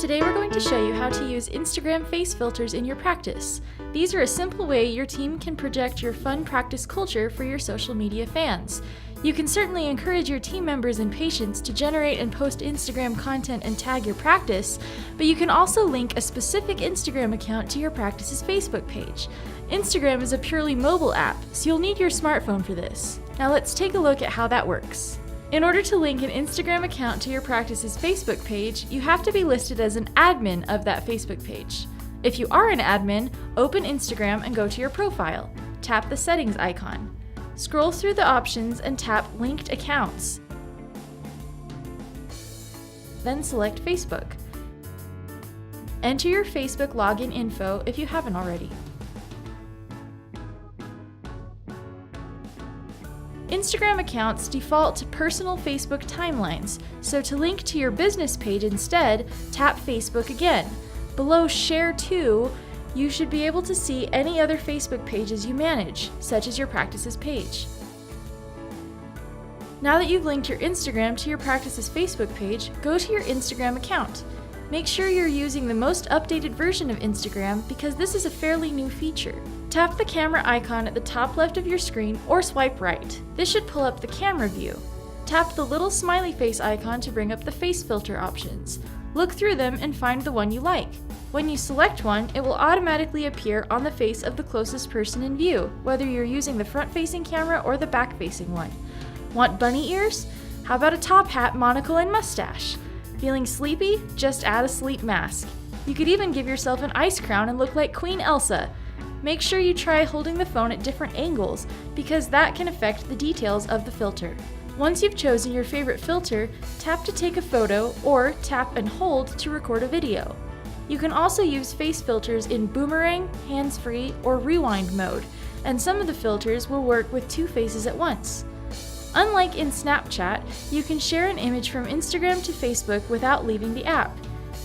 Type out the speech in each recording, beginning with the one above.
Today we're going to show you how to use Instagram face filters in your practice. These are a simple way your team can project your fun practice culture for your social media fans. You can certainly encourage your team members and patients to generate and post Instagram content and tag your practice, but you can also link a specific Instagram account to your practice's Facebook page. Instagram is a purely mobile app, so you'll need your smartphone for this. Now let's take a look at how that works. In order to link an Instagram account to your practice's Facebook page, you have to be listed as an admin of that Facebook page. If you are an admin, open Instagram and go to your profile. Tap the settings icon. Scroll through the options and tap Linked Accounts. Then select Facebook. Enter your Facebook login info if you haven't already. Instagram accounts default to personal Facebook timelines, so to link to your business page instead, tap Facebook again. Below Share To, you should be able to see any other Facebook pages you manage, such as your practice's page. Now that you've linked your Instagram to your practice's Facebook page, go to your Instagram account. Make sure you're using the most updated version of Instagram because this is a fairly new feature. Tap the camera icon at the top left of your screen or swipe right. This should pull up the camera view. Tap the little smiley face icon to bring up the face filter options. Look through them and find the one you like. When you select one, it will automatically appear on the face of the closest person in view, whether you're using the front-facing camera or the back-facing one. Want bunny ears? How about a top hat, monocle, and mustache? Feeling sleepy? Just add a sleep mask. You could even give yourself an ice crown and look like Queen Elsa. Make sure you try holding the phone at different angles, because that can affect the details of the filter. Once you've chosen your favorite filter, tap to take a photo or tap and hold to record a video. You can also use face filters in boomerang, hands-free, or rewind mode, and some of the filters will work with two faces at once. Unlike in Snapchat, you can share an image from Instagram to Facebook without leaving the app.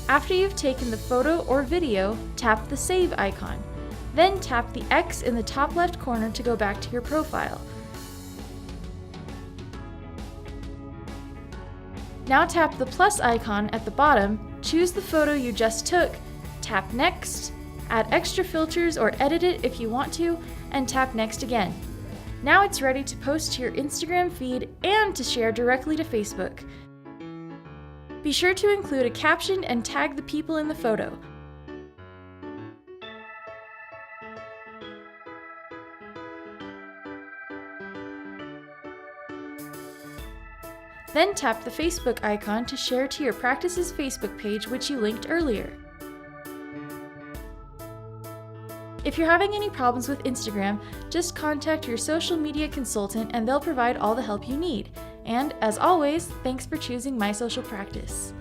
After you've taken the photo or video, tap the Save icon. Then tap the X in the top left corner to go back to your profile. Now tap the plus icon at the bottom, choose the photo you just took, tap Next, add extra filters or edit it if you want to, and tap Next again. Now it's ready to post to your Instagram feed and to share directly to Facebook. Be sure to include a caption and tag the people in the photo. Then tap the Facebook icon to share to your practice's Facebook page, which you linked earlier. If you're having any problems with Instagram, just contact your social media consultant and they'll provide all the help you need. And as always, thanks for choosing My Social Practice.